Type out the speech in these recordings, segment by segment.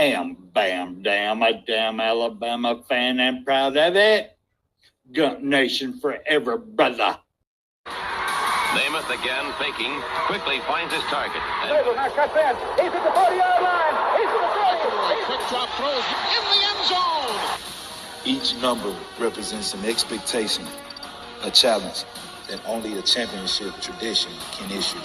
am bam damn a damn Alabama fan and proud of it. Gump Nation forever, brother. Namath again faking, quickly finds his target. Now cuts in. He's at the 40-yard line. He's at the 40. Quick drop throws in the end zone. Each number represents an expectation, a challenge that only a championship tradition can issue.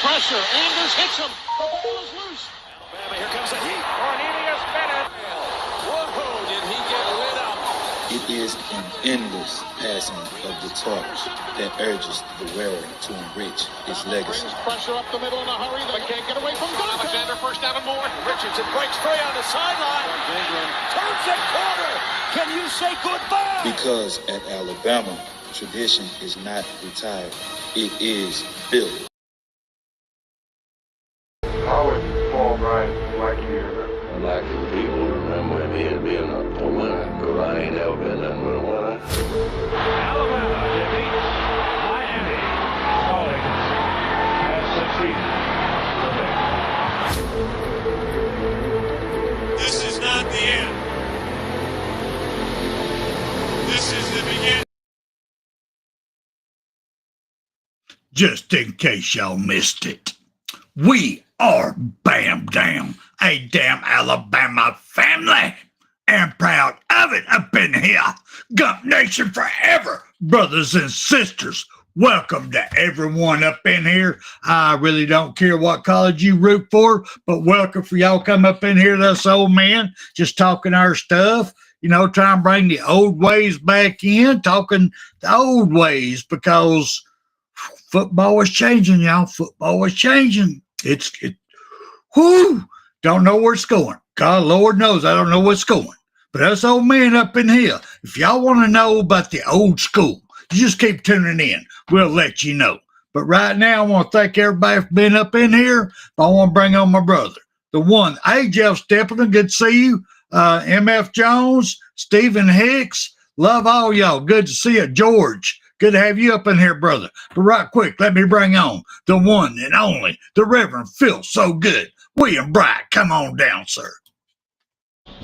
Pressure. Anders hits him. The ball is loose. Alabama, here comes the heat. Cornelius Bennett. Whoa, did he get lit up? It is an endless passing of the torch that urges the wearer to enrich his legacy. Brings pressure up the middle in a hurry. They can't get away from Duncan. Alexander first down and more. Richardson breaks free on the sideline. Turns the corner. Can you say goodbye? Because at Alabama, tradition is not retired. It is built. How would Paul Bryant like you to remember? I'd like for people to remember me as being a winner, because I ain't never been nothing but a winner. Alabama defeats Miami. Stallings has succeeded. This is not the end. This is the beginning. Just in case y'all missed it, we are Bam Dam, a damn Alabama family, and proud of it up in here. Gump Nation forever, brothers and sisters. Welcome to everyone up in here. I really don't care what college you root for, but welcome for y'all come up in here to us old men, just talking our stuff, you know, trying to bring the old ways back in, talking the old ways, because football is changing, y'all. Football is changing. Don't know where it's going. God, Lord knows I don't know where it's going. But us old men up in here, if y'all want to know about the old school, you just keep tuning in. We'll let you know. But right now, I want to thank everybody for being up in here. But I want to bring on my brother, the one, Jeff Stapleton. Good to see you. MF Jones, Stephen Hicks. Love all y'all. Good to see you. George. Good to have you up in here, brother. But right quick, let me bring on the one and only, the Reverend Phil So Good. William Bright, come on down, sir. So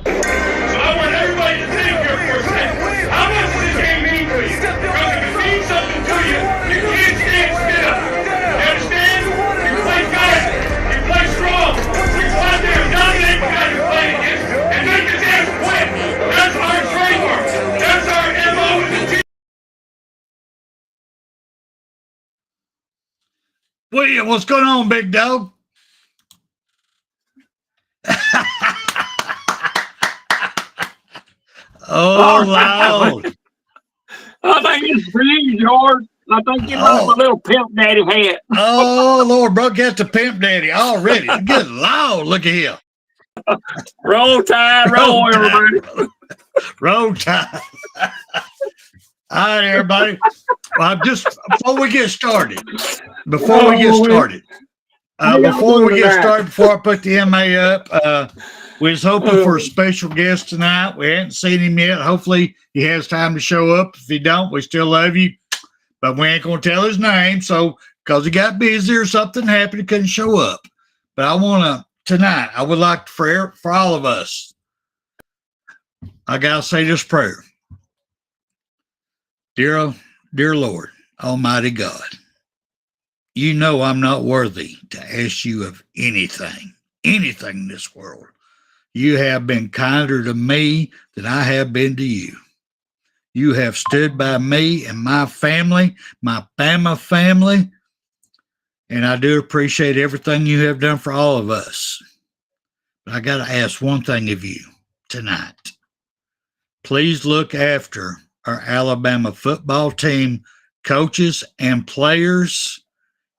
I want everybody to think here for a second. How much does this game mean to you? Because if it means something to you, you can't stand still. You understand? You play good. You play strong. You go out there and dominate the guy you're playing against and make the damn quit. That's our trademark. That's our MO with the team. William, what's going on, big dog? Oh, loud. I think it's for you, George. I think you brought my little pimp daddy hat. Oh, Lord, bro, get the pimp daddy already. Good Lord, look at here. Roll Tide, roll everybody. Roll Tide. All right, everybody. Well, just before we get started, before I put the MA up, we was hoping for a special guest tonight. We hadn't seen him yet. Hopefully he has time to show up. If he don't, we still love you. But we ain't going to tell his name. So, because he got busy or something happened, he couldn't show up. But I want to, tonight, I would like for all of us, I got to say this prayer. Dear Lord, Almighty God, you know I'm not worthy to ask you of anything in this world. You have been kinder to me than I have been to you. You have stood by me and my family, my Bama family, and I do appreciate everything you have done for all of us. But I got to ask one thing of you tonight. Please look after our Alabama football team, coaches and players,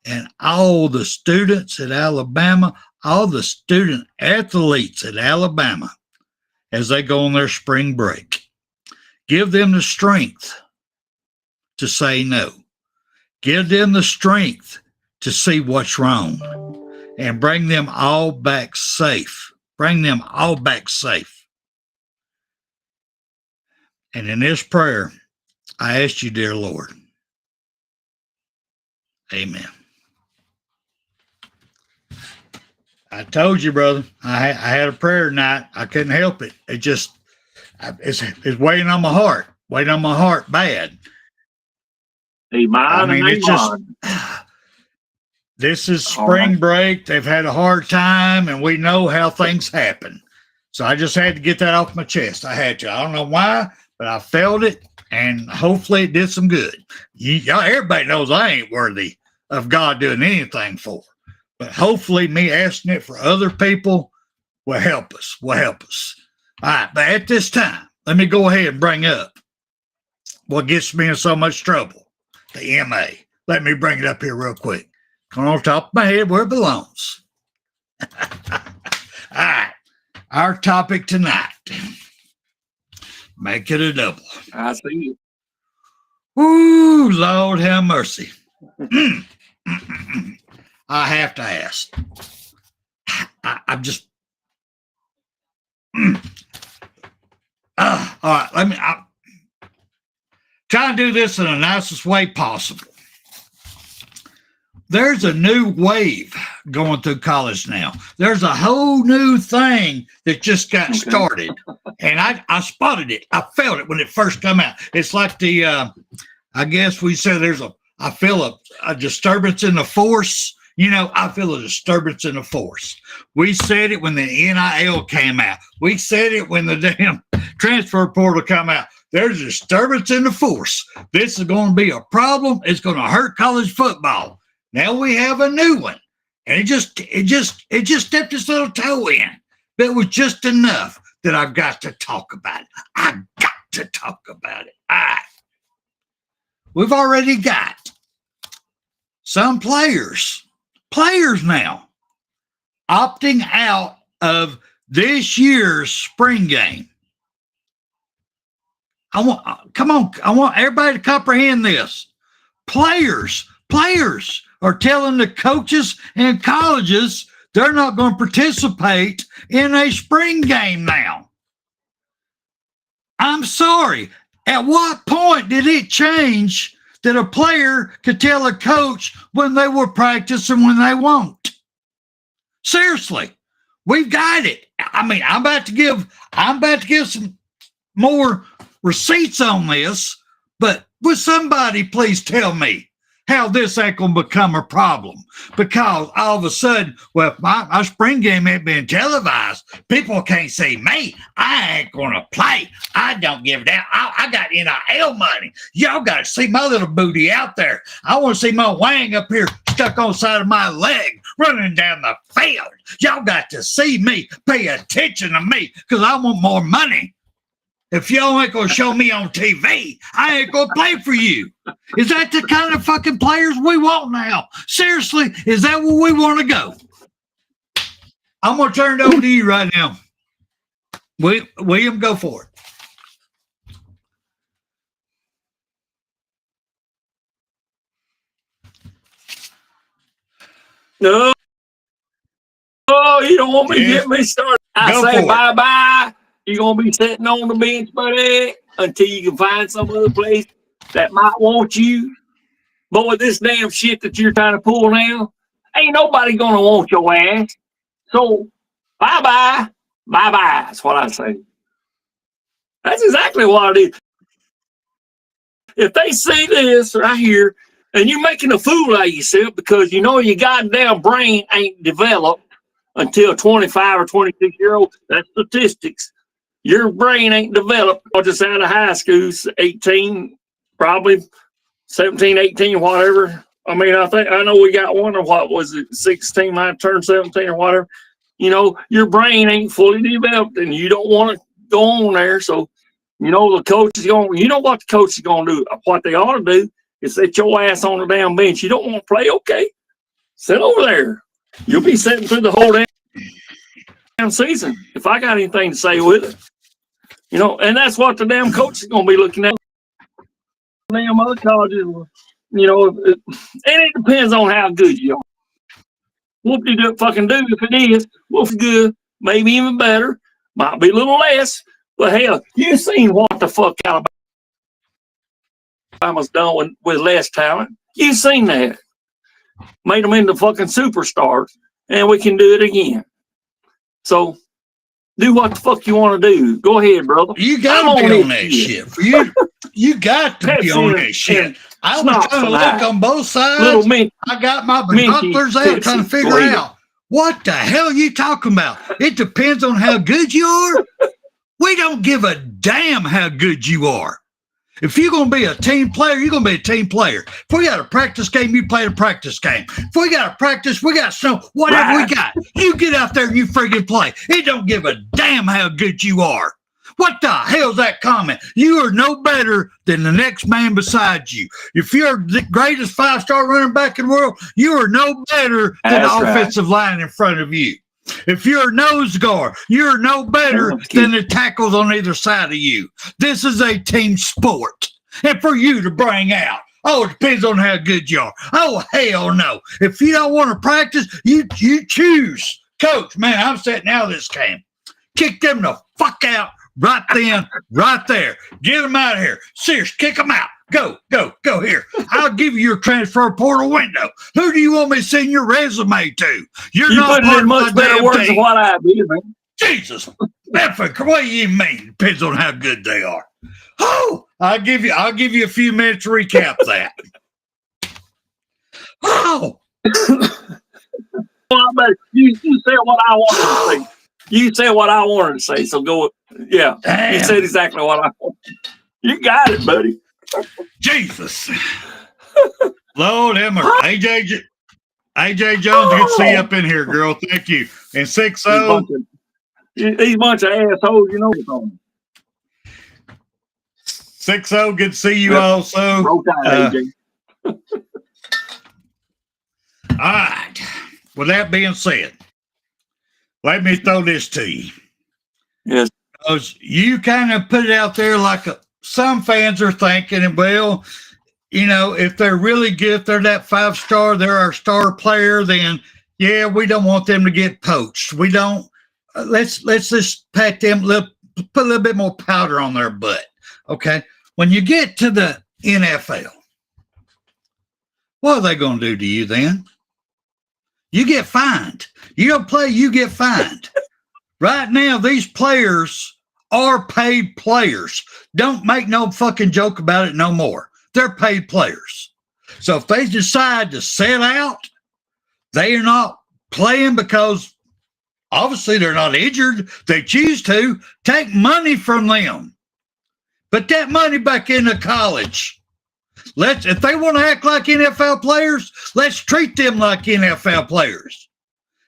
and all the students at Alabama, all the student athletes at Alabama as they go on their spring break. Give them the strength to say no. Give them the strength to see what's wrong and bring them all back safe. Bring them all back safe. And in this prayer, I ask you, dear Lord, amen. I told you, brother. I had a prayer night. I couldn't help it. It just it's weighing on my heart. Weighing on my heart bad. I mean, it's just this is spring break. They've had a hard time, and we know how things happen. So I just had to get that off my chest. I had to. I don't know why, but I felt it, and hopefully it did some good. Everybody knows I ain't worthy of God doing anything for. But hopefully me asking it for other people will help us. All right, but at this time, let me go ahead and bring up what gets me in so much trouble, the MA. Let me bring it up here real quick. Come on top of my head where it belongs. All right, our topic tonight. Make it a double. I see it. Ooh, Lord have mercy. I have to ask. I'm just. All right, let me. Try to do this in the nicest way possible. There's a new wave going through college now. There's a whole new thing that just got started, and I spotted it. I felt it when it first came out. It's like the, I guess we said I feel a disturbance in the force. You know, I feel a disturbance in the force. We said it when the NIL came out. We said it when the damn transfer portal came out. There's a disturbance in the force. This is going to be a problem. It's going to hurt college football. Now we have a new one, and it just stepped its little toe in. But it was just enough that I've got to talk about it. I've got to talk about it. All right. We've already got some players now opting out of this year's spring game. I want everybody to comprehend this. Players are telling the coaches and colleges they're not going to participate in a spring game now. I'm sorry. At what point did it change that a player could tell a coach when they will practice and when they won't? Seriously, we've got it. I mean, I'm about to give some more receipts on this, but would somebody please tell me how this ain't going to become a problem? Because all of a sudden, well, if my spring game ain't been televised, people can't see me. I ain't going to play. I don't give a damn. I got NIL money. Y'all got to see my little booty out there. I want to see my wang up here stuck on the side of my leg running down the field. Y'all got to see me. Pay attention to me because I want more money. If y'all ain't going to show me on TV, I ain't going to play for you. Is that the kind of fucking players we want now? Seriously, is that where we want to go? I'm going to turn it over to you right now. William, go for it. No. Oh, you don't want me to get me started. I say bye-bye. You're going to be sitting on the bench, buddy, until you can find some other place that might want you. But with this damn shit that you're trying to pull now, ain't nobody going to want your ass. So, bye-bye. Bye-bye. That's what I say. That's exactly what it is. If they see this right here, and you're making a fool out of yourself because you know your goddamn brain ain't developed until 25 or 26-year-old, that's statistics. Your brain ain't developed just out of high school, 18, probably 17, 18, whatever. I mean, I know we got one of what was it, 16, might turn 17 or whatever. You know, your brain ain't fully developed and you don't want to go on there. So, you know, the coach is you know what the coach is going to do? What they ought to do is set your ass on the damn bench. You don't want to play? Okay. Sit over there. You'll be sitting through the whole damn season if I got anything to say with it. You know, and that's what the damn coach is going to be looking at. Damn other colleges, you know, and it depends on how good you are. Whoop-de-doo fucking do if it is. Whoop's good, maybe even better, might be a little less. But hell, you seen what the fuck Alabama's done with less talent. You seen that. Made them into fucking superstars, and we can do it again. So do what the fuck you want to do. Go ahead, brother. You got to be on that shit. You got to be on that shit. I was trying to look on both sides. I got my binoculars out trying to figure out what the hell you talking about. It depends on how good you are. We don't give a damn how good you are. If you're going to be a team player, you're going to be a team player. If we got a practice game, you play a practice game. If we got a practice, we got snow, whatever we got. You get out there and you friggin' play. It don't give a damn how good you are. What the hell's that comment? You are no better than the next man beside you. If you're the greatest 5-star running back in the world, you are no better than the offensive line in front of you. If you're a nose guard, you're no better than the tackles on either side of you. This is a team sport. And for you to bring out, oh, it depends on how good you are. Oh, hell no. If you don't want to practice, you choose. Coach, man, I'm sitting out of this game. Kick them the fuck out right then, right there. Get them out of here. Serious, kick them out. Go here. I'll give you your transfer portal window. Who do you want me to send your resume to? You're not part of much better words than what I did, man. Jesus, what do you mean? Depends on how good they are. Oh, I'll give you a few minutes to recap that. Oh, well, you said what I wanted to say. You said what I wanted to say. So go. Yeah, damn. You said exactly what I wanted. You got it, buddy. Jesus. Lord have mercy. AJ Jones, good to see you up in here, girl. Thank you. And 6-0. These bunch of assholes, you know. 6-0, good to see you also. Roll Tide, AJ. All right. With that being said, let me throw this to you. Yes. Because you kind of put it out there like some fans are thinking, well, you know, if they're really good, if they're that 5-star, they're our star player, then yeah, we don't want them to get poached. We don't. Let's just pat them, put a little bit more powder on their butt. Okay. When you get to the NFL, what are they going to do to you then? You get fined. You don't play, you get fined. Right now, these players are paid players. Don't make no fucking joke about it no more. They're paid players. So if they decide to sit out, they are not playing because obviously they're not injured. They choose to take money from them. Put that money back into college. If they want to act like NFL players, let's treat them like NFL players.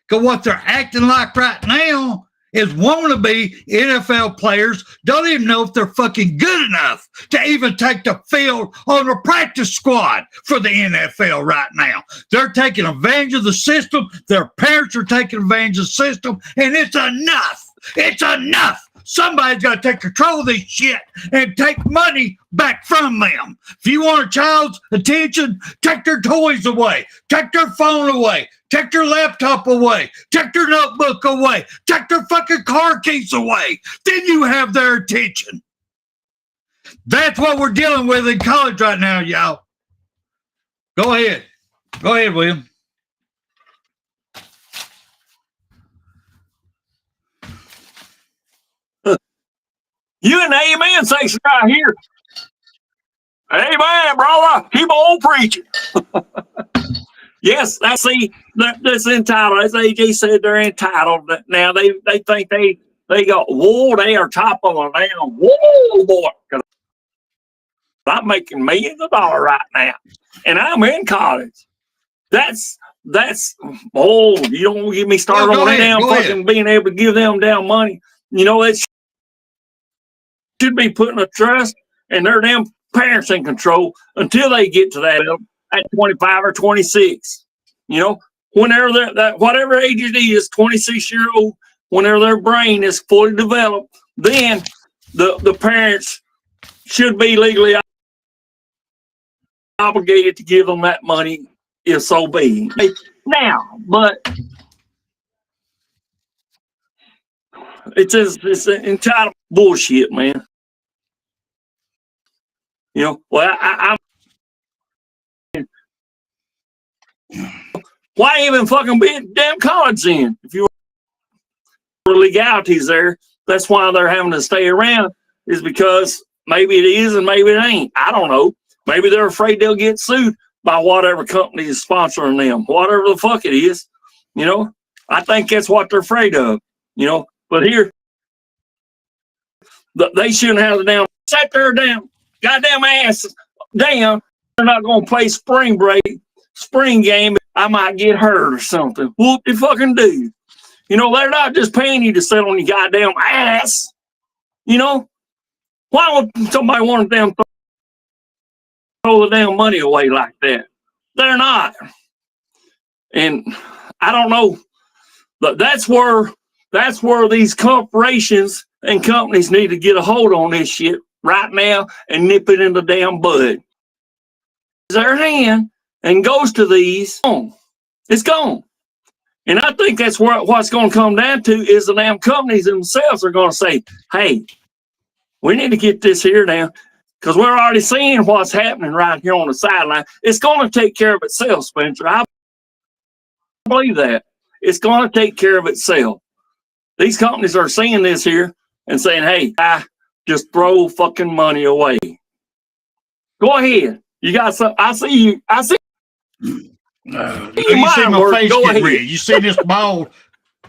Because what they're acting like right now is wannabe NFL players don't even know if they're fucking good enough to even take the field on a practice squad for the NFL right now. They're taking advantage of the system. Their parents are taking advantage of the system, and it's enough. It's enough. Somebody's got to take control of this shit and take money back from them. If you want a child's attention, take their toys away, take their phone away, take their laptop away, take their notebook away, take their fucking car keys away. Then you have their attention. That's what we're dealing with in college right now, y'all. Go ahead. Go ahead, William. You in the amen section right here. Amen, brother. Keep on preaching. Yes, that's entitled. As AJ said, they're entitled. Now they think they got, whoa, they are top of the damn, whoa, boy. I'm making millions of dollars right now. And I'm in college. That's you don't get me started on damn fucking being able to give them damn money. You know, it's should be putting a trust and their damn parents in control until they get to that at 25 or 26. You know, whenever that whatever age it is, 26-year-old, whenever their brain is fully developed, then the parents should be legally obligated to give them that money if so be. Now, but it's entitled bullshit, man. You know, well, I'm why even fucking be at damn college then? If you legalities there. That's why they're having to stay around, is because maybe it is and maybe it ain't. I don't know. Maybe they're afraid they'll get sued by whatever company is sponsoring them, whatever the fuck it is. You know, I think that's what they're afraid of. You know, but here, they shouldn't have the damn set their damn goddamn ass down. They're not going to play spring game. I might get hurt or something. Whoop de fucking do. You know, they're not just paying you to sit on your goddamn ass. You know, why would somebody want to damn throw the damn money away like that? They're not. And I don't know, but that's where these corporations and companies need to get a hold on this shit right now and nip it in the damn bud. Their hand and goes to these, it's gone. And I think that's what's going to come down to is the damn companies themselves are going to say, hey, we need to get this here now, because we're already seeing what's happening right here on the sideline. It's going to take care of itself, Spencer. I believe that. It's going to take care of itself. These companies are seeing this here and saying, hey, I just throw fucking money away. Go ahead. You got some. I see you. I see. You see my face get red. You see this bald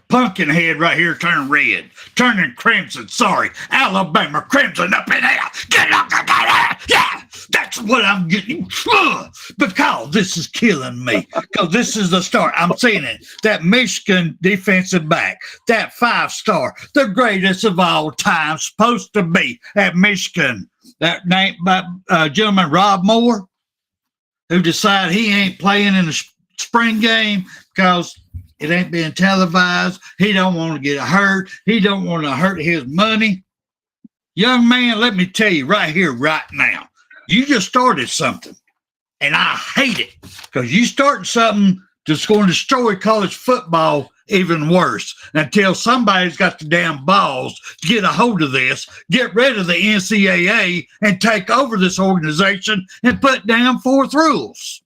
pumpkin head right here turn red, turning crimson. Sorry, Alabama crimson up in there. Get up there. Yeah, that's what I'm getting. Because this is killing me. Because this is the start. I'm saying it. That Michigan defensive back, that 5-star, the greatest of all time, supposed to be at Michigan. That name by gentleman Rob Moore, who decided he ain't playing in the spring game because it ain't being televised. He don't want to get hurt. He don't want to hurt his money. Young man, let me tell you right here, right now, you just started something, and I hate it because you started something that's going to destroy college football even worse until somebody's got the damn balls to get a hold of this, get rid of the NCAA, and take over this organization and put down 4th rules.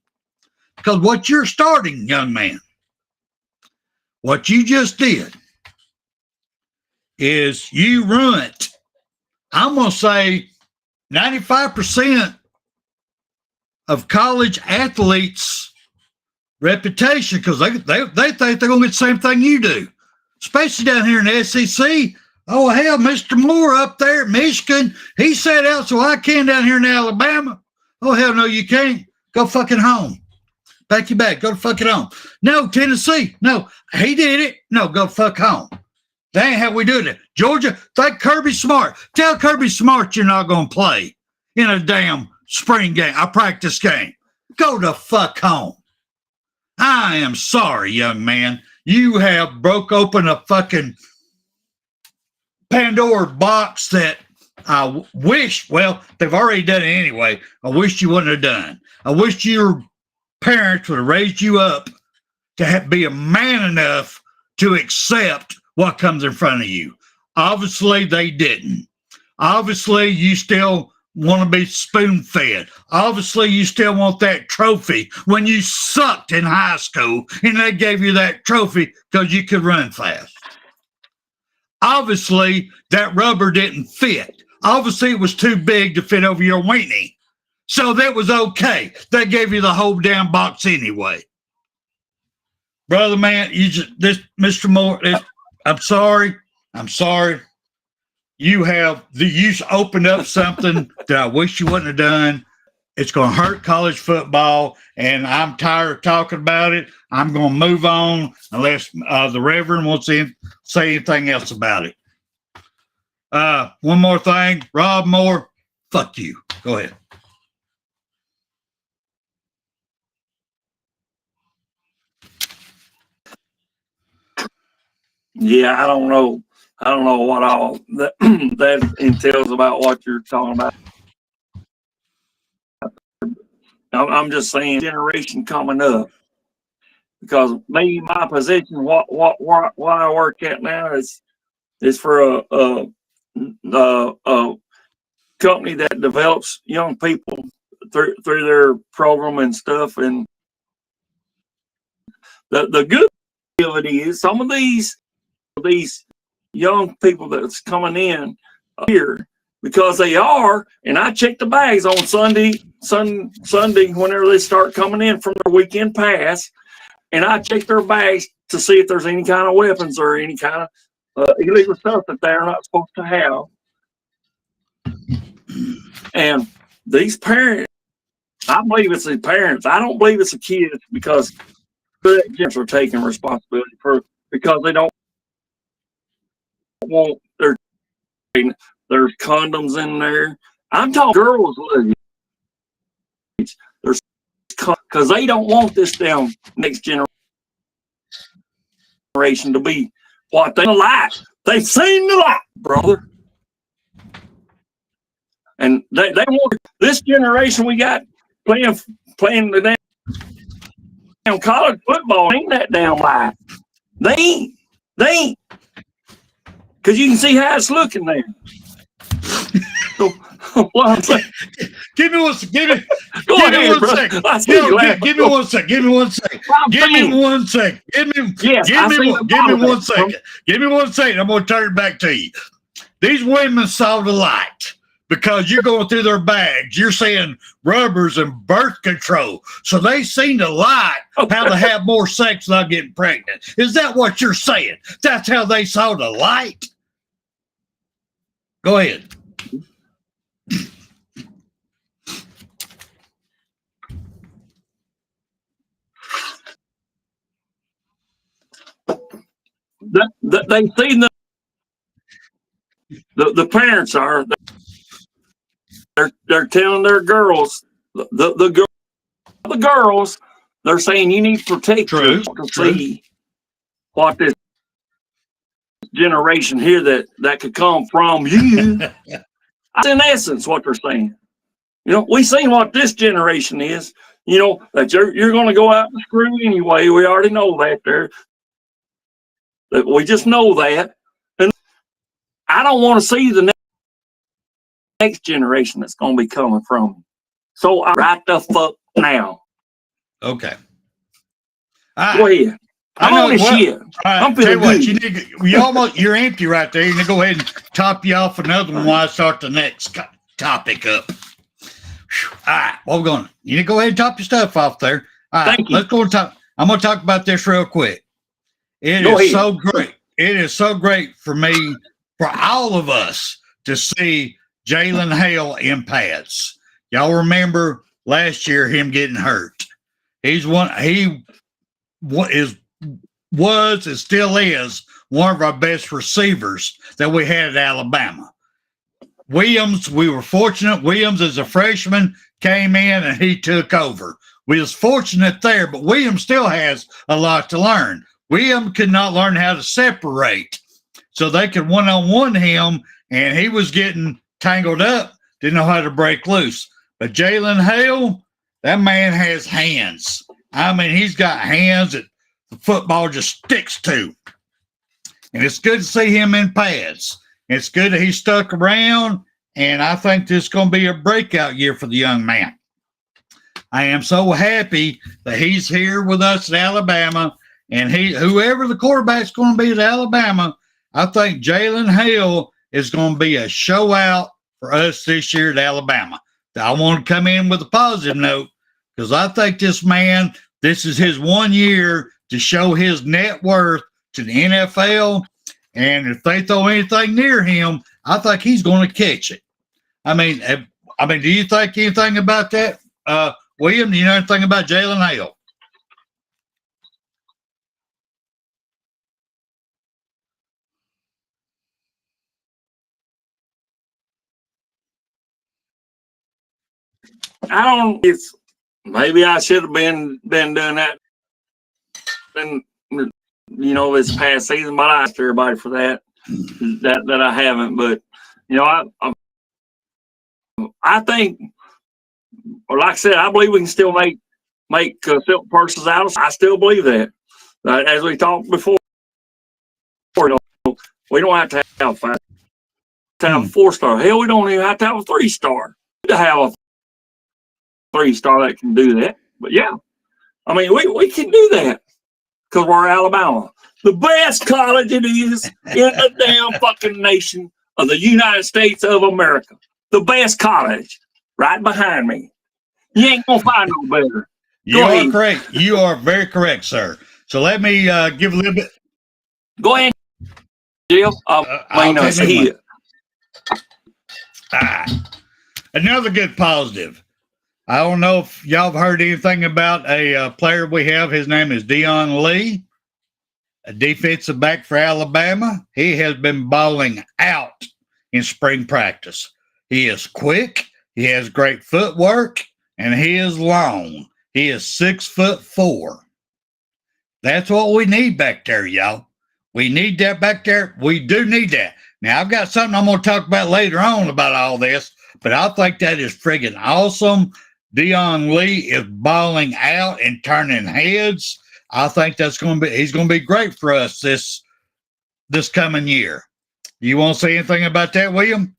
Because what you're starting, young man, what you just did is you ruined, I'm going to say 95% of college athletes' reputation, because they think they're going to get the same thing you do, especially down here in the SEC. Oh, hell, Mr. Moore up there at Michigan, he sat out so I can down here in Alabama. Oh, hell no, you can't. Go fucking home. Pack your bag. Go to fucking home. No, Tennessee. No, he did it. No, go fuck home. That ain't how we do it. Georgia, thank Kirby Smart. Tell Kirby Smart you're not going to play in a damn spring game, a practice game. Go to fuck home. I am sorry, young man. You have broke open a fucking Pandora box that I wish, well, they've already done it anyway. I wish you wouldn't have done. I wish your parents would have raised you up to be a man enough to accept what comes in front of you. Obviously, they didn't. Obviously, you still want to be spoon-fed. Obviously, you still want that trophy when you sucked in high school and they gave you that trophy because you could run fast. Obviously, that rubber didn't fit. Obviously, it was too big to fit over your weenie. So that was okay. They gave you the whole damn box anyway. Brother, man, Mr. Moore, I'm sorry. You opened up something that I wish you wouldn't have done. It's going to hurt college football, and I'm tired of talking about it. I'm going to move on unless the Reverend wants to say anything else about it. One more thing. Rob Moore, fuck you. Go ahead. Yeah, I don't know what all that entails about what you're talking about. I'm just saying, generation coming up, because maybe my position, what I work at now is for a company that develops young people through their program and stuff. And the good ability is some of these young people that's coming in here because they are. And I check the bags on Sunday whenever they start coming in from their weekend pass, and I check their bags to see if there's any kind of weapons or any kind of illegal stuff that they're not supposed to have. And these parents, I believe it's the parents. I don't believe it's the kids because the parents are taking responsibility because they don't want there's condoms in there. I'm talking girls' luggage. There's because they don't want this damn next generation to be what they like. They've seen the light, brother. And they want this generation we got playing the damn college football ain't that damn life. They ain't. Because you can see how it's looking there. So, what I'm saying, give me one second. Give me ahead, one second. Give me one second. Give me one second. Give me one second. Give me one second. Give me 1 second. I'm going to turn it back to you. These women saw the light because you're going through their bags. You're seeing rubbers and birth control. So they seen the light, how to have more sex without getting pregnant. Is that what you're saying? That's how they saw the light? Go ahead. They seen the parents are they're telling their girls the girls they're saying you need protection to see what this generation here that could come from you. That's in essence what they're saying. You know, we seen what this generation is. You know that you're going to go out and screw anyway. We already know that there. That we just know that, and I don't want to see the next generation that's going to be coming from me. So I right the fuck now. Okay. Go ahead. I'm on this shit. I'm feeling good. You're empty right there. You need to go ahead and top you off another one while I start the next topic up. All right. Well, you need to go ahead and top your stuff off there. All right. Thank you. Let's go and talk. I'm going to talk about this real quick. It is so great. It is so great for me, for all of us, to see Jalen Hale in pads. Y'all remember last year him getting hurt. He was and still is one of our best receivers that we had at Alabama. Williams, we were fortunate. Williams, as a freshman, came in and he took over. We was fortunate there, but Williams still has a lot to learn. Williams could not learn how to separate, so they could one-on-one him, and he was getting tangled up, didn't know how to break loose. But Jalen Hale, that man has hands. I mean, he's got hands that the football just sticks to. And it's good to see him in pads. It's good that he stuck around, and I think this is going to be a breakout year for the young man. I am so happy that he's here with us at Alabama. And whoever the quarterback's going to be at Alabama, I think Jalen Hale is going to be a show out for us this year at Alabama. I want to come in with a positive note because I think this is his 1 year to show his net worth to the NFL. And if they throw anything near him, I think he's going to catch it. I mean, do you think anything about that, William? Do you know anything about Jalen Hale? Maybe I should have been doing that this past season, but I asked everybody for that I haven't. But I think, or like I said, I believe we can still make silk purses out of us. I still believe that. As we talked before, we don't have to have a 4-star. Hell, we don't even have to have a 3-star to have a 3-star that can do that. But yeah, I mean, we can do that. because we're Alabama. The best college it is in the damn fucking nation of the United States of America. The best college, right behind me. You ain't gonna find no better. You are correct. You are very correct, sir. So let me give a little bit. Go ahead, Jill. I'll see it. Another good positive. I don't know if y'all have heard anything about a player we have. His name is Dion Lee, a defensive back for Alabama. He has been balling out in spring practice. He is quick. He has great footwork, and he is long. He is 6'4". That's what we need back there, y'all. We need that back there. We do need that. Now, I've got something I'm going to talk about later on about all this, but I think that is friggin' awesome. Dion Lee is balling out and turning heads. I think he's going to be great for us this coming year. You want to say anything about that, William?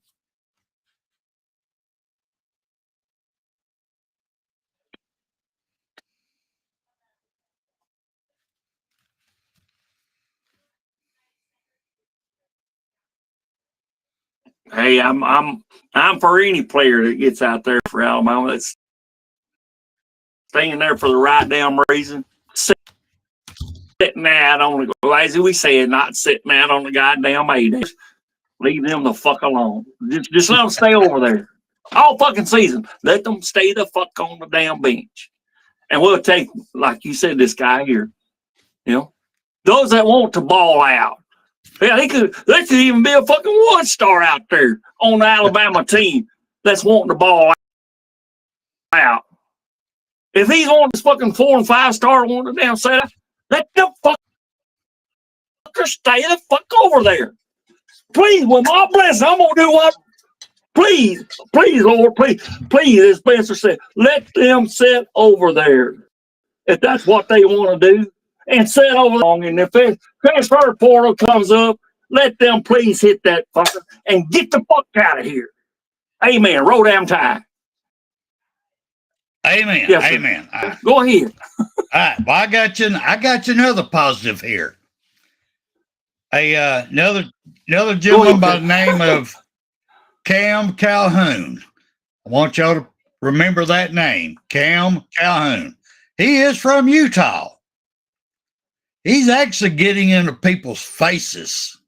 Hey, I'm for any player that gets out there for Alabama. That's staying there for the right damn reason. Sitting out on the, as we said, not sitting out on the goddamn A-days. Leave them the fuck alone. Just let them stay over there all fucking season. Let them stay the fuck on the damn bench, and we'll take, like you said, this guy here. You know, those that want to ball out. Yeah, there could even be a fucking 1-star out there on the Alabama team that's wanting to ball out. If he's on this fucking 4 and 5-star wanting to damn set up, let the fucker stay the fuck over there. Please, with my blessing, I'm gonna do what? Please, Lord, please, as Spencer said, let them sit over there if that's what they want to do. And sit over there. And if the transfer portal comes up, let them please hit that fucker and get the fuck out of here. Amen. Roll damn tie. Amen. Yes, amen. Go ahead. All right. Well, I got you another positive here. Another gentleman by the name of Cam Calhoun. I want y'all to remember that name, Cam Calhoun. He is from Utah. He's actually getting into people's faces.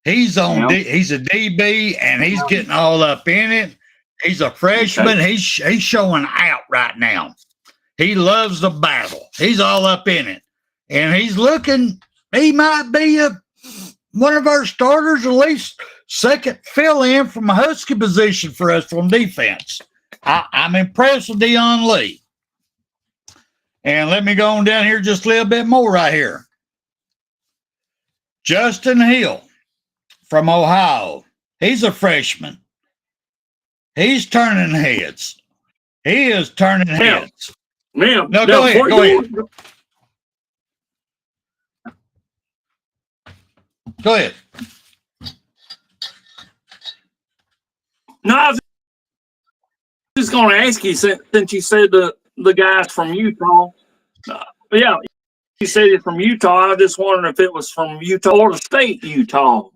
He's he's a DB, and he's getting all up in it. He's a freshman. Okay. He's showing out right now. He loves the battle. He's all up in it, and he's looking. He might be one of our starters, at least second fill-in from a Husky position for us from defense. I'm impressed with Dion Lee. And let me go on down here just a little bit more right here. Justin Hill from Ohio. He's a freshman. He's turning heads. He is turning heads. Ma'am. No, go ahead. Go ahead. No, I was just going to ask you, since you said the guy's from Utah. Yeah, you said it's from Utah. I was just wondering if it was from Utah or the state Utah.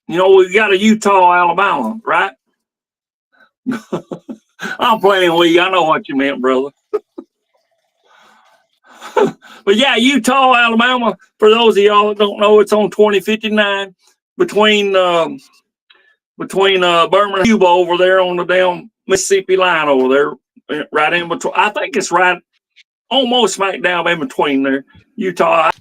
You know, we got a Utah, Alabama, right? I'm playing with you. I know what you meant, brother. But yeah, Utah, Alabama, for those of y'all that don't know, it's on 2059 between Birmingham and Cuba over there on the damn Mississippi line over there, right in between. I think it's right almost smack dab in between there. Utah.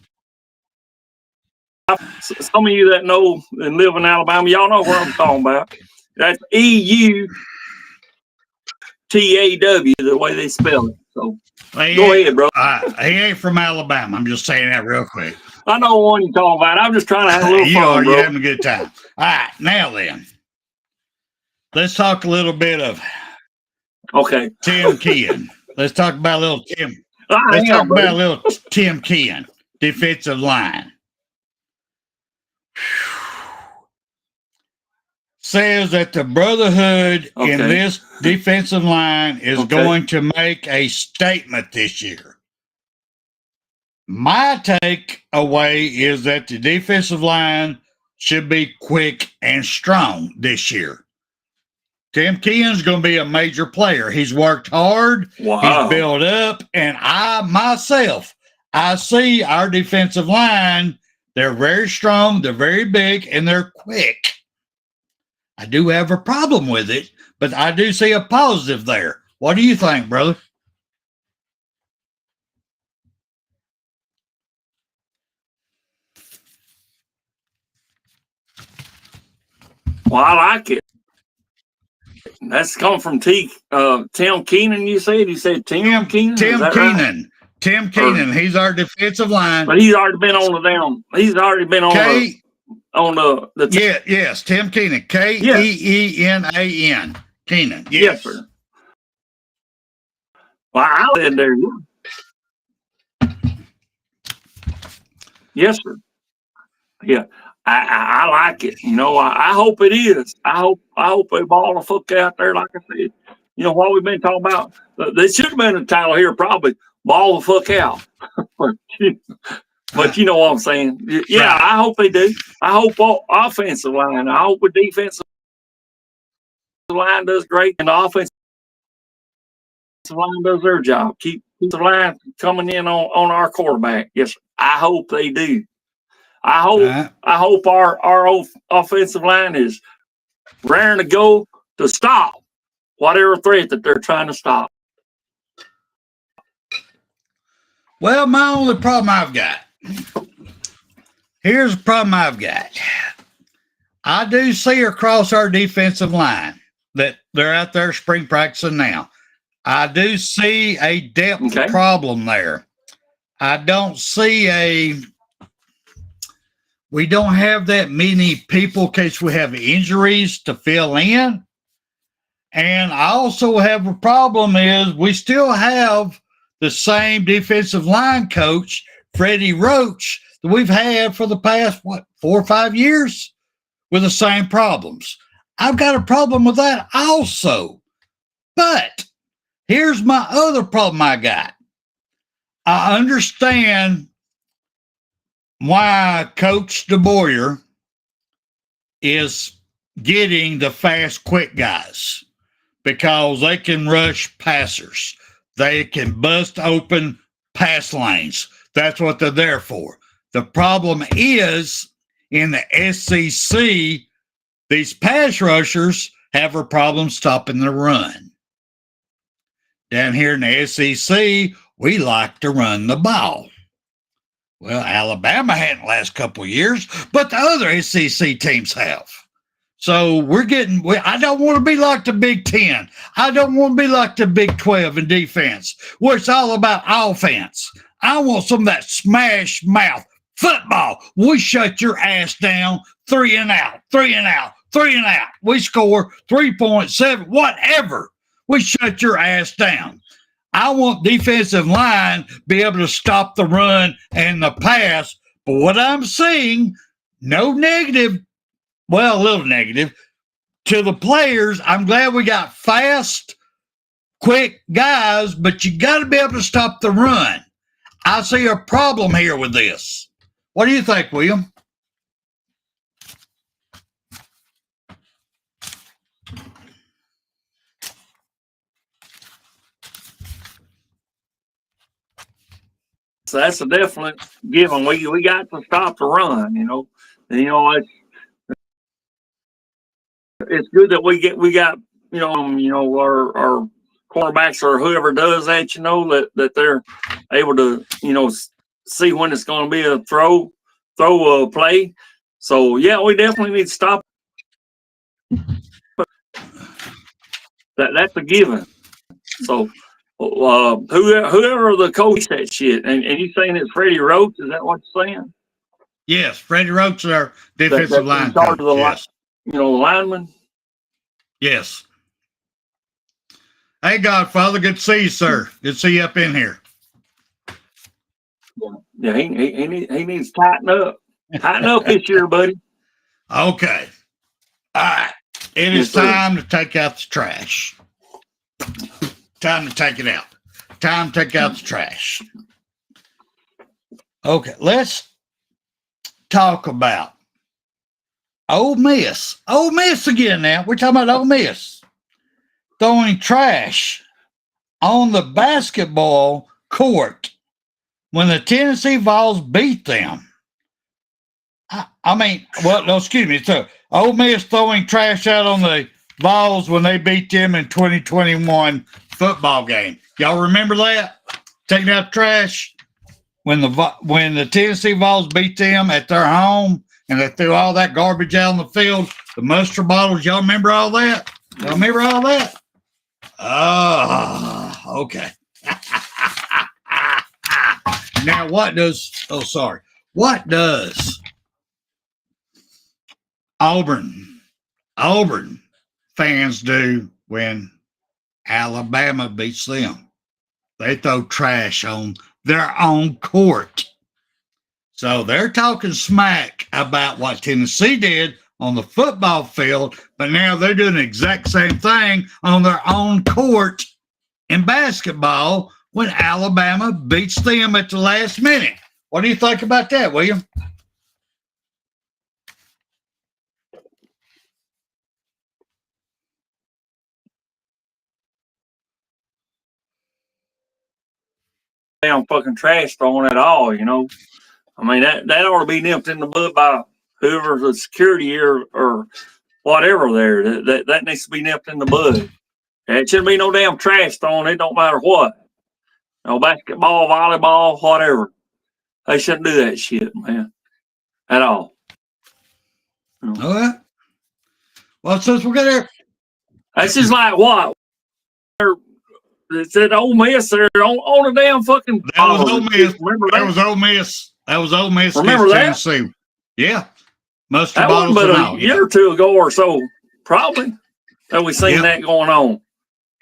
Some of you that know and live in Alabama, y'all know what I'm talking about. That's EUTAW, the way they spell it. So go ahead, bro. He ain't from Alabama. I'm just saying that real quick. I know what you're talking about. I'm just trying to have a little fun, bro. You're having a good time. All right, now then, let's talk a little bit of Tim Kean. Let's talk about a little Tim. Let's talk about a little Tim Kean, defensive line. Says that the Brotherhood in this defensive line is going to make a statement this year. My takeaway is that the defensive line should be quick and strong this year. Tim Keon's going to be a major player. He's worked hard. Wow. He's built up. And I see our defensive line. They're very strong. They're very big and they're quick. I do have a problem with it, but I do see a positive there. What do you think, brother? Well, I like it. That's come from Tim Keenan, you said? You said Tim Keenan? Tim Keenan. Right? Tim Keenan. He's our defensive line. But he's already been on the down. He's already been on the yes, Tim Keenan. Keenan. Keenan. Yes, sir. Well, I said there. Yes, sir. Yeah. I like it. You know, I hope it is. I hope they ball the fuck out there, like I said. You know what we've been talking about? There should have been a title here, probably ball the fuck out. But you know what I'm saying? Yeah, I hope they do. I hope offensive line. I hope the defensive line does great, and the offensive line does their job. Keep the line coming in on our quarterback. Yes, sir. I hope they do. I hope our offensive line is raring to go to stop whatever threat that they're trying to stop. Well, my only problem I've got. Here's the problem I've got. I do see across our defensive line that they're out there spring practicing now. I do see a depth problem there. I don't see we don't have that many people in case we have injuries to fill in. And I also have a problem is we still have the same defensive line coach, Freddie Roach, that we've had for the past, 4 or 5 years with the same problems. I've got a problem with that also. But here's my other problem I got. I understand why Coach DeBoyer is getting the fast, quick guys because they can rush passers. They can bust open pass lanes. That's what they're there for. The problem is in the SEC, these pass rushers have a problem stopping the run. Down here in the SEC, we like to run the ball. Well, Alabama hadn't the last couple of years, but the other SEC teams have. So I don't want to be like the Big Ten. I don't want to be like the Big 12 in defense, where it's all about offense. I want some of that smash mouth football. We shut your ass down, 3 and out, 3 and out, 3 and out. We score 3.7, whatever. We shut your ass down. I want defensive line be able to stop the run and the pass. But what I'm seeing, no negative, well, a little negative, to the players. I'm glad we got fast, quick guys, but you got to be able to stop the run. I see a problem here with this. What do you think, William? So that's a definite given. We got to stop the run, you know. And, you know, it's good that we got our cornerbacks or whoever does that, you know, that they're able to, you know, see when it's going to be a throw a play. So yeah, we definitely need to stop. That's a given. So whoever the coach that shit, and you saying it's Freddie Roach, is that what you're saying? Yes, Freddie Roach is our defensive line coach. Yes. The lineman. Yes. Hey, Godfather, good to see you, sir. Good to see you up in here. Yeah, he needs to tighten up. Tighten up this year, buddy. Okay. All right. It is time to take out the trash. Time to take it out. Time to take out the trash. Okay, let's talk about Ole Miss. Ole Miss again now. We're talking about Ole Miss throwing trash on the basketball court when the Tennessee Vols beat them. Excuse me. So Ole Miss throwing trash out on the Vols when they beat them in 2021 football game. Y'all remember that? Taking out trash when the Tennessee Vols beat them at their home and they threw all that garbage out on the field, the mustard bottles. Y'all remember all that? Y'all remember all that? Oh, okay. Now, what does Auburn fans do when Alabama beats them? They throw trash on their own court. So they're talking smack about what Tennessee did on the football field, but now they're doing the exact same thing on their own court in basketball when Alabama beats them at the last minute. What do you think about that, William? Damn fucking trash throwing at all, you know. I mean, that ought to be nipped in the bud by whoever's the security or whatever there. That needs to be nipped in the bud. It shouldn't be no damn trash thrown. It don't matter what. No basketball, volleyball, whatever. They shouldn't do that shit, man. At all. All right. Well, since we're gonna, that's just like what? It said Ole Miss there on the damn fucking. That was Ole Miss. Remember that? That was Ole Miss. That was Ole Miss. Remember that? Tennessee. Yeah. Mustard that wasn't but a year or two ago or so, probably. That we seen that going on.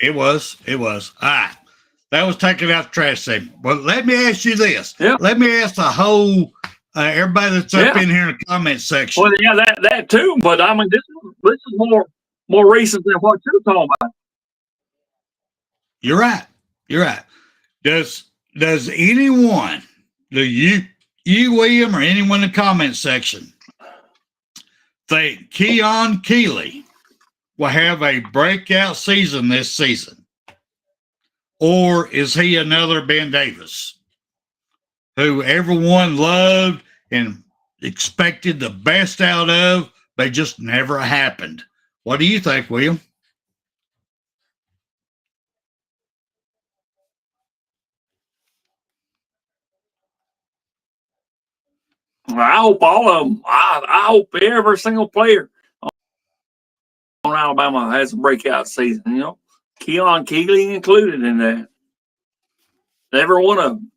It was. All right. That was taking out the trash segment. Well, let me ask you this. Yep. Let me ask the whole everybody that's up in here in the comment section. Well, yeah, that too. But I mean, this is more recent than what you're talking about. You're right. Does anyone, you William, or anyone in the comment section, think Keon Keeley will have a breakout season this season? Or is he another Ben Davis who everyone loved and expected the best out of, but just never happened? What do you think, William? I hope all of them. I hope every single player on Alabama has a breakout season. You know, Keon Keeley included in that. Every one of them.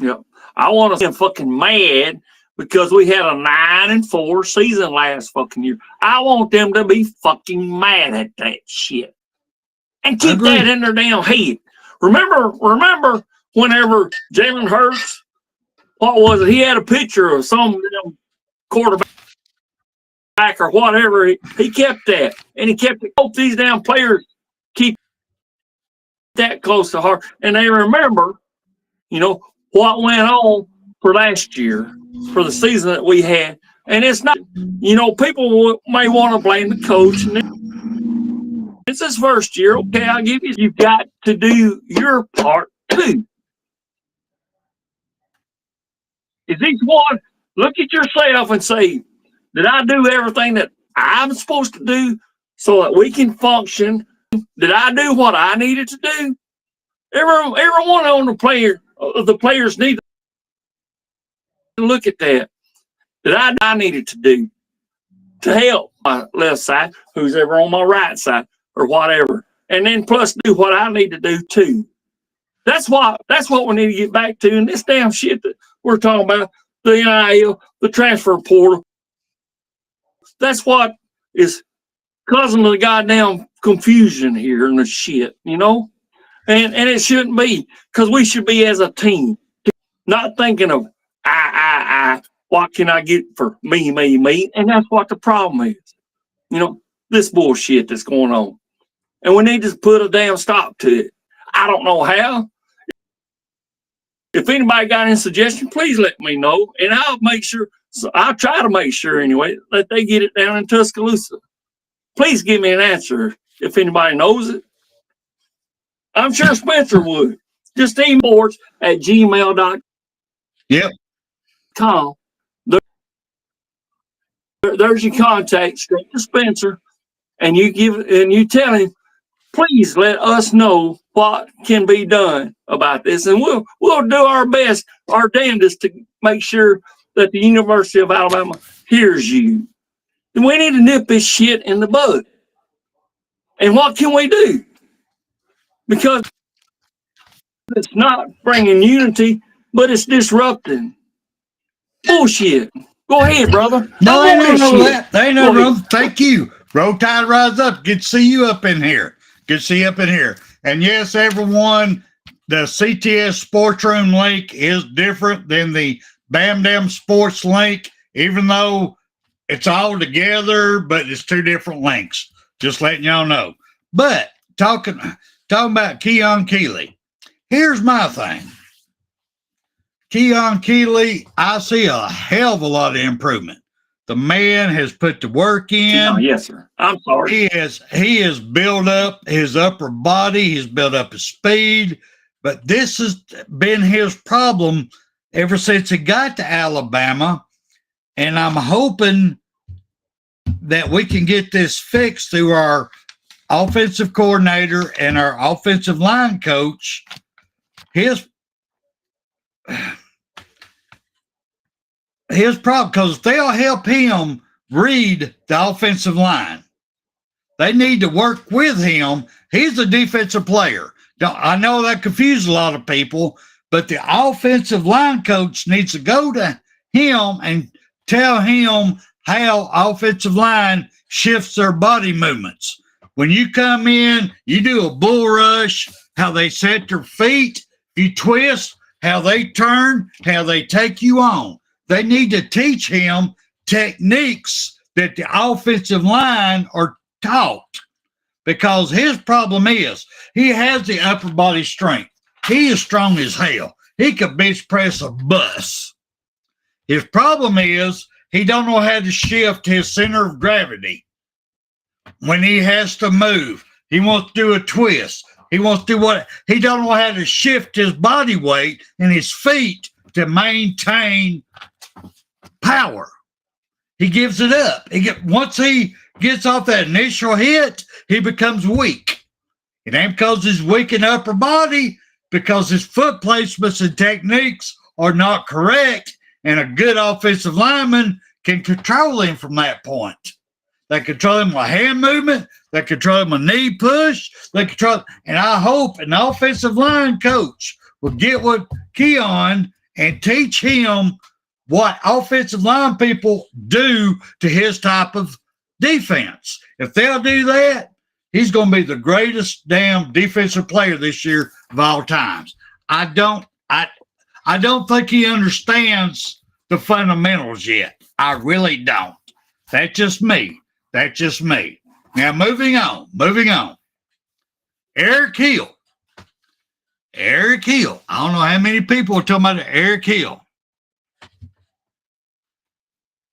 Yep. I want to see them fucking mad because we had a 9-4 season last fucking year. I want them to be fucking mad at that shit and keep that in their damn head. Remember whenever Jalen Hurts. What was it? He had a picture of some quarterback or whatever. He kept that. And he kept it. Hope these damn players keep that close to heart. And they remember, you know, what went on for last year, for the season that we had. And it's not, you know, people may want to blame the coach. And it's his first year. Okay, I'll give you. You've got to do your part too. Is each one, look at yourself and say, did I do everything that I'm supposed to do so that we can function? Did I do what I needed to do? Everyone on the players need to look at that. That I needed to do to help my left side, who's ever on my right side or whatever. And then plus do what I need to do too. That's what we need to get back to. And this damn shit that we're talking about, the NIL, the transfer portal, that's what is causing the goddamn confusion here and the shit, you know? And it shouldn't be, because we should be as a team, not thinking of I, what can I get for me? And that's what the problem is. You know, this bullshit that's going on. And we need to put a damn stop to it. I don't know how. If anybody got any suggestion, please let me know, and I'll make sure. So I'll try to make sure anyway that they get it down in Tuscaloosa. Please give me an answer if anybody knows it. I'm sure Spencer would. Just emails@gmail.com. Yep. There's your contact straight to Spencer, and you tell him, please let us know what can be done about this, and we'll do our best, our damnedest, to make sure that the University of Alabama hears you. And we need to nip this shit in the bud. And what can we do? Because it's not bringing unity, but it's disrupting. Bullshit. Go ahead, brother. No, I ain't want no this that. shit. Ain't no wrong. Thank you. Roll Tide, rise up. Good to see you up in here. Good to see you up in here. And yes, everyone, the CTS Sports Room link is different than the Bam Dam Sports link, even though it's all together, but it's two different links. Just letting y'all know. But talking about Keon Keeley, here's my thing. Keon Keeley, I see a hell of a lot of improvement. The man has put the work in. Yes, sir. I'm sorry. He has built up his upper body. He's built up his speed. But this has been his problem ever since he got to Alabama. And I'm hoping that we can get this fixed through our offensive coordinator and our offensive line coach. His problem, because they'll help him read the offensive line. They need to work with him. He's a defensive player. I know that confuses a lot of people, but the offensive line coach needs to go to him and tell him how offensive line shifts their body movements. When you come in, you do a bull rush, how they set their feet, you twist, how they turn, how they take you on. They need to teach him techniques that the offensive line are taught, because his problem is he has the upper body strength. He is strong as hell. He could bench press a bus. His problem is he don't know how to shift his center of gravity. When he has to move, he wants to do a twist. He wants to do what? He don't know how to shift his body weight and his feet to maintain power. He gives it up. Once he gets off that initial hit, he becomes weak. It ain't because he's weak in the upper body, because his foot placements and techniques are not correct, and a good offensive lineman can control him from that point. They control him with hand movement. They control him with knee push. And I hope an offensive line coach will get with Keon and teach him what offensive line people do to his type of defense. If they'll do that, he's going to be the greatest damn defensive player this year of all times. I don't think he understands the fundamentals yet. I really don't. That's just me. Now, moving on. Eric Hill. I don't know how many people are talking about Eric Hill.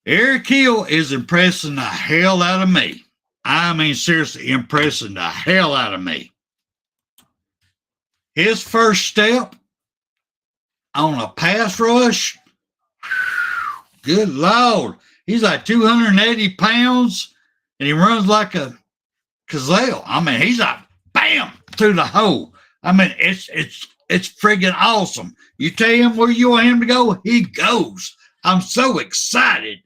Eric Hill is impressing the hell out of me. I mean, seriously, impressing the hell out of me. His first step on a pass rush, good Lord. He's like 280 pounds, and he runs like a gazelle. I mean, he's like, bam, through the hole. I mean, it's friggin' awesome. You tell him where you want him to go, he goes. I'm so excited.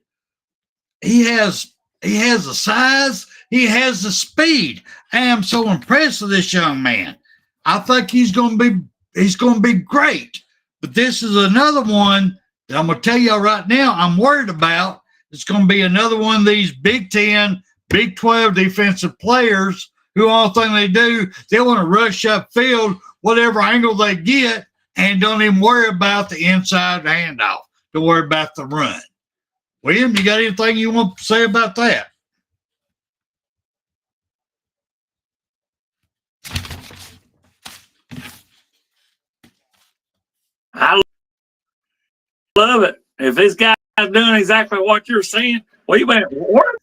He has the size. He has the speed. I am so impressed with this young man. I think he's going to be great. But this is another one that I'm going to tell y'all right now I'm worried about. It's going to be another one of these Big 10, Big 12 defensive players who all thing they do, they want to rush upfield whatever angle they get and don't even worry about the inside handoff. Don't worry about the run. William, you got anything you want to say about that? I love it. If this guy's doing exactly what you're saying, wait a minute, where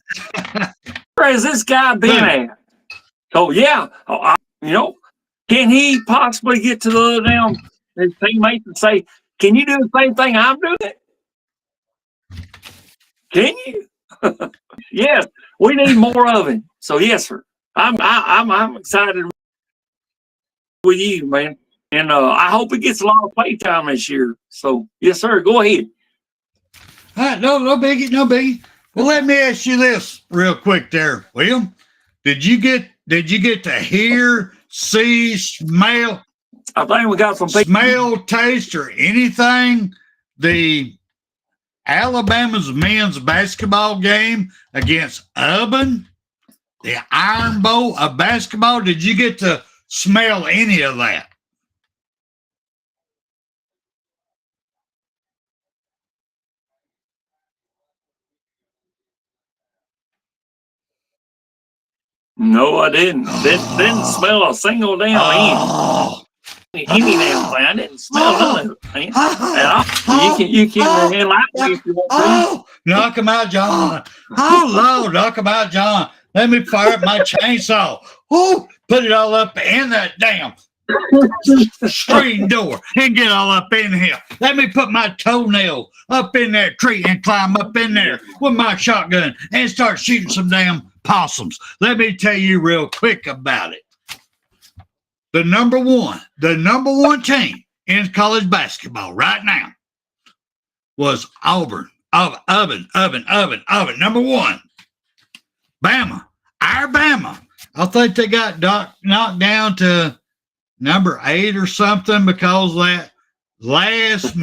has this guy been at? Oh yeah, can he possibly get to the his teammates and say, "Can you do the same thing I'm doing?" Can you? Yes, we need more of him. So yes, sir. I'm excited with you, man, and I hope he gets a lot of play time this year. So yes, sir. Go ahead. All right, no biggie, no biggie. Well, let me ask you this real quick, there, William. Did you get to hear, see, smell? I think we got some smell, taste, or anything the Alabama's men's basketball game against Auburn, the Iron Bowl of basketball? Did you get to smell any of that? No, I didn't. Didn't smell a single damn any damn thing. I didn't smell none of it, man. You can enlighten me if you want to. Knock him out, John. Oh, Lord, knock him out, John. Let me fire up my chainsaw. Ooh, put it all up in that damn screen door and get all up in here. Let me put my toenail up in that tree and climb up in there with my shotgun and start shooting some damn possums. Let me tell you real quick about it. The number one team in college basketball right now was Auburn. Auburn. Number one. Bama. Our Bama. I think they got knocked down to number 8 or something because that last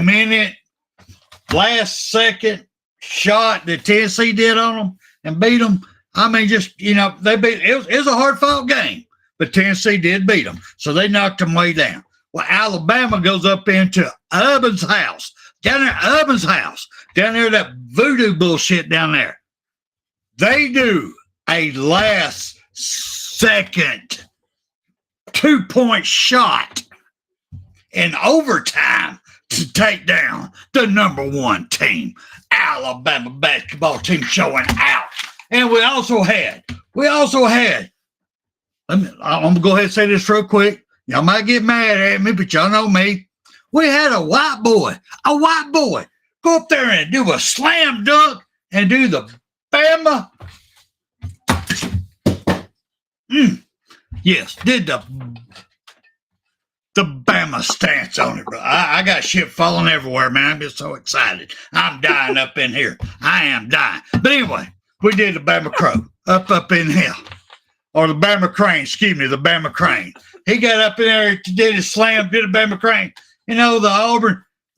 second shot that Tennessee did on them and beat them. I mean, just, they beat it was a hard fought game, but Tennessee did beat them. So they knocked them way down. Well, Alabama goes up into Auburn's house, down there, that voodoo bullshit down there. They do a last second 2-point shot in overtime to take down the number one team, Alabama basketball team, showing out. And we also had, I'm going to go ahead and say this real quick. Y'all might get mad at me, but y'all know me. We had a white boy go up there and do a slam dunk and do the Bama. Yes, did the Bama stance on it, bro. I got shit falling everywhere, man. I'm just so excited. I'm dying up in here. I am dying. But anyway, we did the Bama Crow up in here. Or the Bama Crane, the Bama Crane. He got up in there, did his slam, did a Bama Crane. The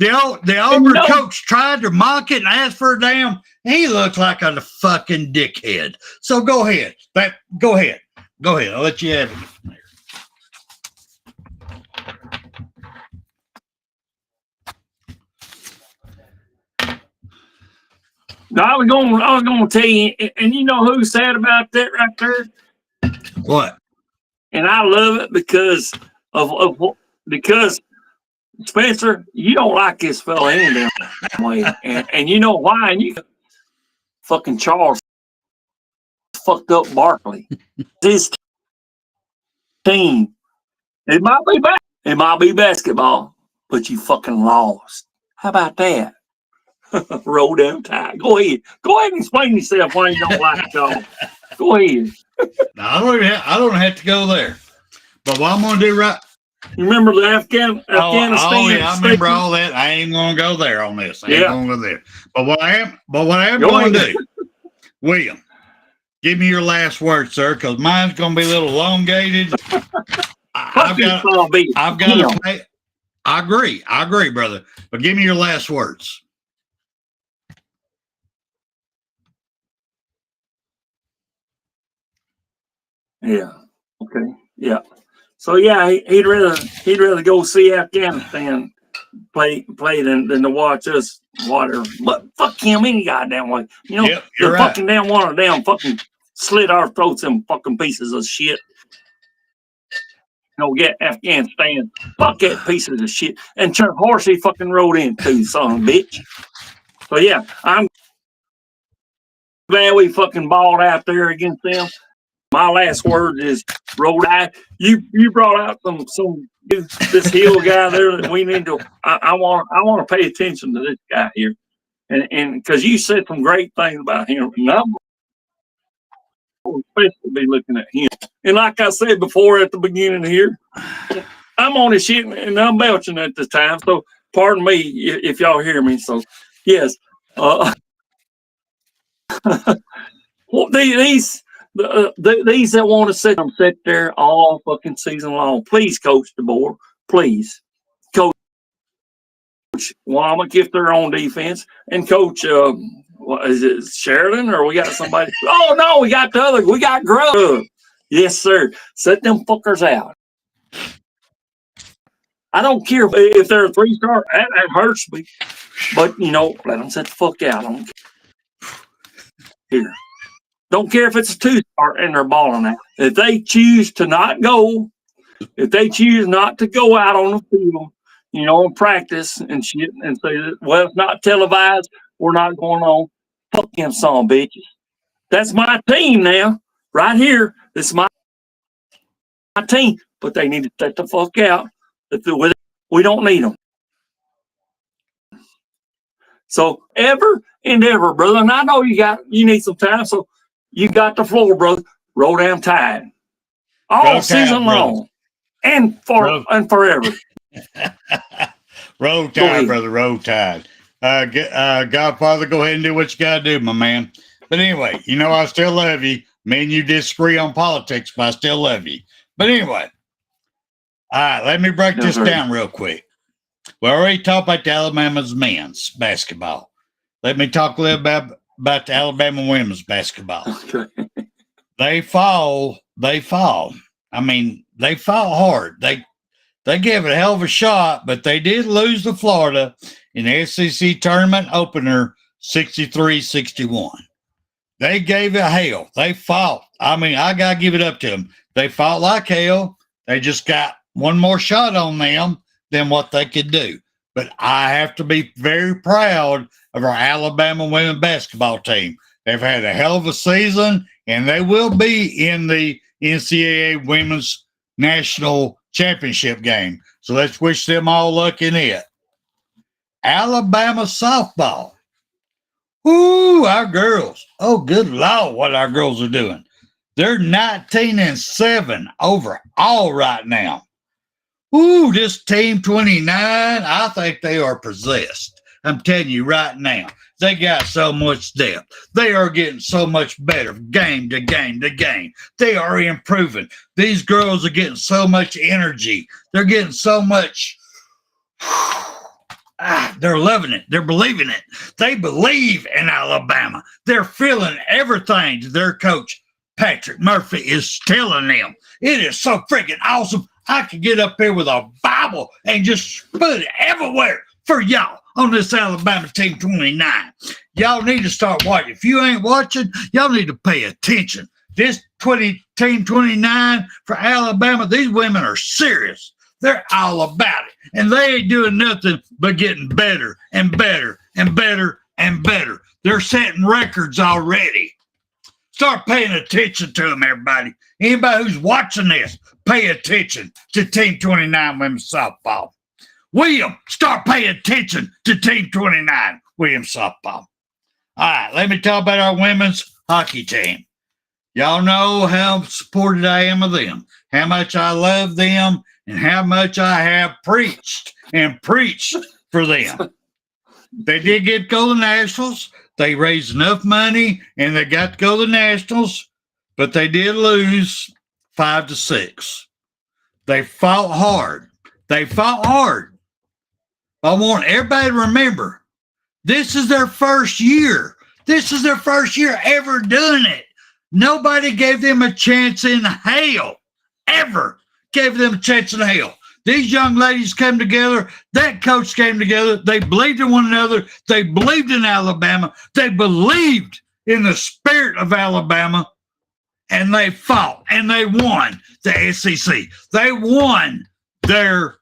Auburn coach tried to mock it and ask for a damn. He looked like a fucking dickhead. So go ahead. Go ahead. I'll let you have it. No, I was going to tell you, and you know who said about that right there? What? And I love it because because Spencer, you don't like this fella any damn way, and you know why? And you fucking Charles fucked up Barkley. This team, it might be basketball, but you fucking lost. How about that? Roll down tight. Go ahead and explain yourself why you don't like y'all. Go ahead. No, I don't have to go there. But what I'm going to do right. You remember the Afghanistan? Oh yeah, I remember all that. I ain't going to go there on this. I ain't going to go there. But what I am going to do, William, give me your last word, sir, because mine's going to be a little elongated. I've got to play. I agree, brother. But give me your last words. Yeah. Okay. Yeah. So yeah, he'd rather go see Afghanistan play than to watch us whatever. But fuck him any goddamn way. Yep, the fucking damn one of damn fucking slit our throats in fucking pieces of shit. get Afghanistan. Fuck that piece of shit. And Chuck Horsey fucking rolled in too, son of a bitch. So yeah, I'm glad we fucking balled out there against them. My last word is roll tide. You brought out some this Hill guy there that we need to. I want to pay attention to this guy here, and because you said some great things about him, and I'm especially be looking at him. And like I said before at the beginning here, I'm on his shit and I'm belching at this time. So pardon me if y'all hear me. So yes, well, these that want to sit there all fucking season long, please, Coach DeBoer, please, Coach Womack if they're on defense, and Coach. What is it, Sheridan, or we got somebody? Oh no, we got the other. We got Grub. Yes, sir. Set them fuckers out. I don't care if they're a 3-star. That hurts me, but let them set the fuck out. I don't care. Don't care if it's a 2-star and they're balling out. If they choose to not go, if they choose not to go out on the field, and practice and shit, and say, well, it's not televised. We're not going on. Fuck them son bitches. That's my team now. Right here. This is my team. But they need to set the fuck out. We don't need them. So ever and ever, brother. And I know you need some time. So you got the floor, brother. Roll down tide. All season long. And forever. Roll tide, brother. Roll tide. Godfather, go ahead and do what you got to do, my man. But anyway, I still love you. Me and you disagree on politics, but I still love you. But anyway, all right, let me break this down real quick. We already talked about the Alabama's men's basketball. Let me talk a little bit about the Alabama women's basketball. Okay. They fall. I mean, they fought hard. They gave it a hell of a shot, but they did lose to Florida in the SEC tournament opener 63-61. They gave it hell. They fought. I mean, I got to give it up to them. They fought like hell. They just got one more shot on them than what they could do. But I have to be very proud of our Alabama women's basketball team. They've had a hell of a season, and they will be in the NCAA Women's National Championship game. So let's wish them all luck in it. Alabama softball. Ooh, our girls. Oh, good Lord, what our girls are doing. They're 19-7 overall right now. Ooh, this team 29, I think they are possessed. I'm telling you right now. They got so much depth. They are getting so much better game to game to game. They are improving. These girls are getting so much energy. They're getting so much. They're loving it. They're believing it. They believe in Alabama. They're feeling everything their coach, Patrick Murphy, is telling them. It is so freaking awesome. I could get up here with a Bible and just put it everywhere for y'all on this Alabama Team 29. Y'all need to start watching. If you ain't watching, y'all need to pay attention. This Team 29 for Alabama, these women are serious. They're all about it. And they ain't doing nothing but getting better and better and better and better. They're setting records already. Start paying attention to them, everybody. Anybody who's watching this, pay attention to Team 29 women's softball. William, start paying attention to Team 29 Williams softball. All right, let me talk about our women's hockey team. Y'all know how supported I am of them, how much I love them, and how much I have preached for them. They did get to go to the Nationals. They raised enough money, and they got to go to the Nationals, but they did lose 5-6. They fought hard. I want everybody to remember, this is their first year. This is their first year ever doing it. Nobody gave them a chance in hell, ever gave them a chance in hell. These young ladies came together. That coach came together. They believed in one another. They believed in Alabama. They believed in the spirit of Alabama. and they fought, and they won the SEC. They won their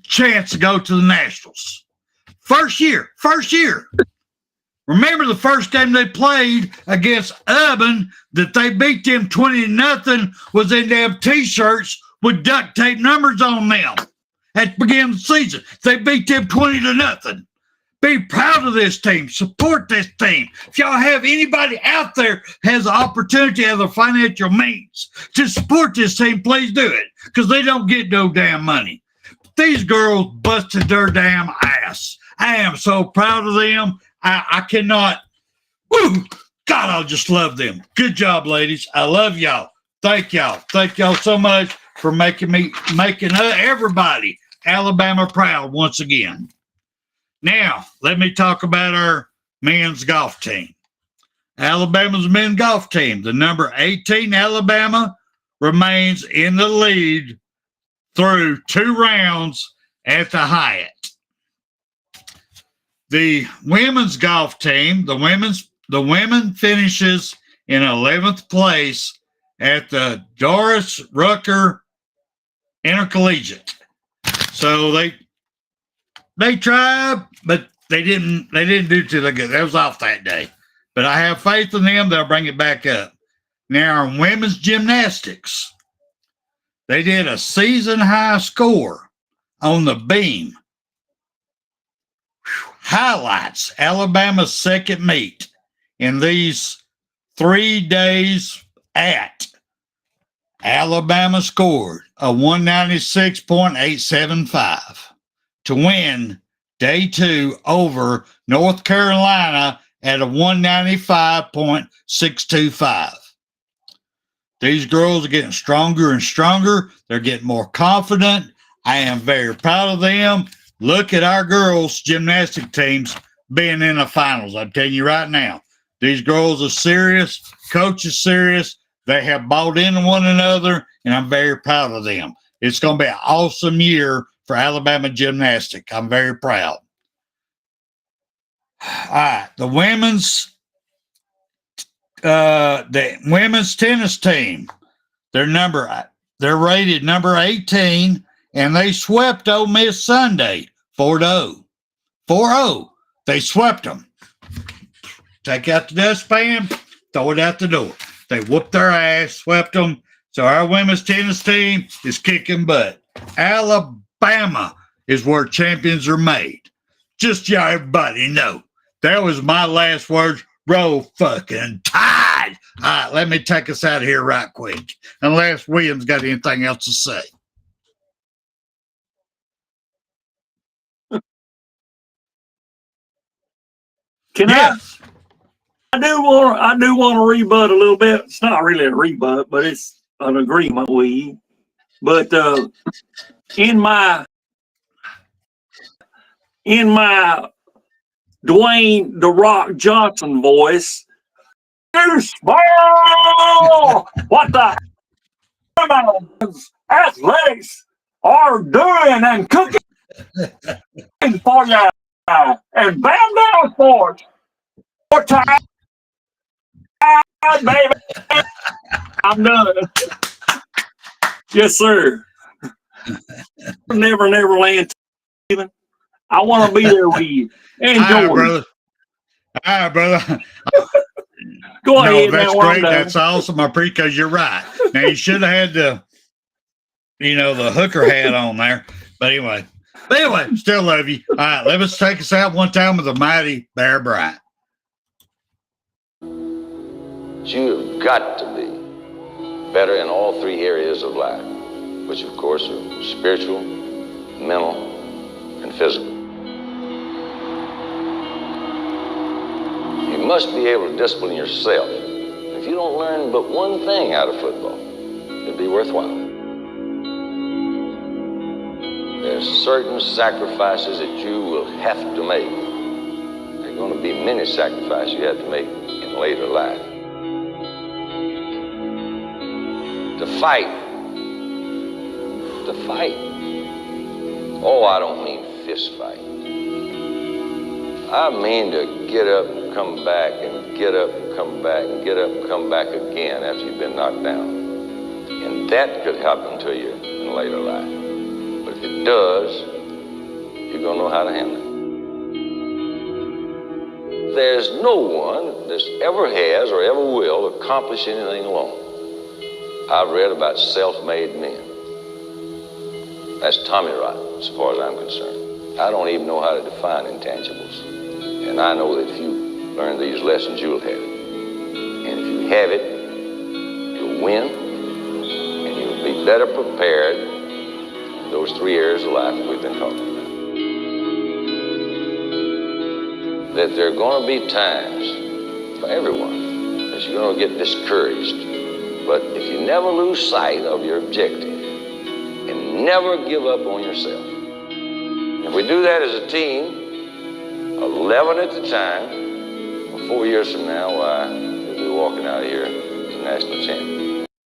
chance to go to the Nationals. First year. Remember the first game they played against Auburn that they beat them 20-0 was in damn T-shirts with duct tape numbers on them at the beginning of the season. They beat them 20-0. Be proud of this team. Support this team. If y'all have anybody out there has the opportunity, has the financial means to support this team, please do it, because they don't get no damn money. These girls busted their damn ass. I am so proud of them. I cannot. Woo! God, I just love them. Good job, ladies. I love y'all. Thank y'all. Thank y'all so much for making everybody Alabama proud once again. Now, let me talk about our men's golf team. Alabama's men's golf team, the number 18 Alabama, remains in the lead through 2 rounds at the Hyatt. The women's golf team, the women finishes in 11th place at the Doris Rucker Intercollegiate. So they tried, but they didn't do too good. That was off that day. But I have faith in them. They'll bring it back up. Now, in women's gymnastics, they did a season high score on the beam. Highlights Alabama's second meet in these 3 days at Alabama scored a 196.875 to win day 2 over North Carolina at a 195.625. These girls are getting stronger and stronger. They're getting more confident. I am very proud of them. Look at our girls' gymnastic teams being in the finals. I'm telling you right now, these girls are serious. Coach is serious. They have bought into one another, and I'm very proud of them. It's going to be an awesome year for Alabama gymnastics. I'm very proud. All right, the women's tennis team. They're rated number 18, and they swept Ole Miss Sunday 4-0. 4-0. They swept them. Take out the dustpan, throw it out the door. They whooped their ass, swept them. So our women's tennis team is kicking butt. Alabama is where champions are made. Just so everybody know. That was my last words. Roll fucking Tide. All right, let me take us out of here right quick. Unless William's got anything else to say. I do want to rebut a little bit. It's not really a rebut, but it's an agreement with you. But in my Dwayne "The Rock" Johnson voice, you smell what the athletics are doing and cooking for you, and Bam Down Sports. More time, baby. I'm done. Yes, sir. Never land. Steven. I want to be there with you. Enjoy. All right, brother. Go ahead. That's great. That's awesome. Because you're right. Now, you should have had the hooker hat on there. But anyway, still love you. All right, let us take us out one time with the mighty Bear Bryant. You've got to be better in all 3 areas of life, which of course are spiritual, mental, and physical. You must be able to discipline yourself. If you don't learn but one thing out of football, it'll be worthwhile. There's certain sacrifices that you will have to make. There are going to be many sacrifices you have to make in later life. To fight. Oh, I don't mean fist fight. I mean to get up and come back and get up and come back and get up and come back again after you've been knocked down. And that could happen to you in later life. But if it does, you're going to know how to handle it. There's no one that ever has or ever will accomplish anything alone. I've read about self-made men. That's Tommy rot, as far as I'm concerned. I don't even know how to define intangibles. And I know that if you learn these lessons, you'll have it. And if you have it, you'll win, and you'll be better prepared in those 3 areas of life that we've been talking about. That there are going to be times for everyone that you're going to get discouraged. But if you never lose sight of your objective and never give up on yourself, if we do that as a team, 11 at the time, 4 years from now, why, we'll be walking out of here as a national champion.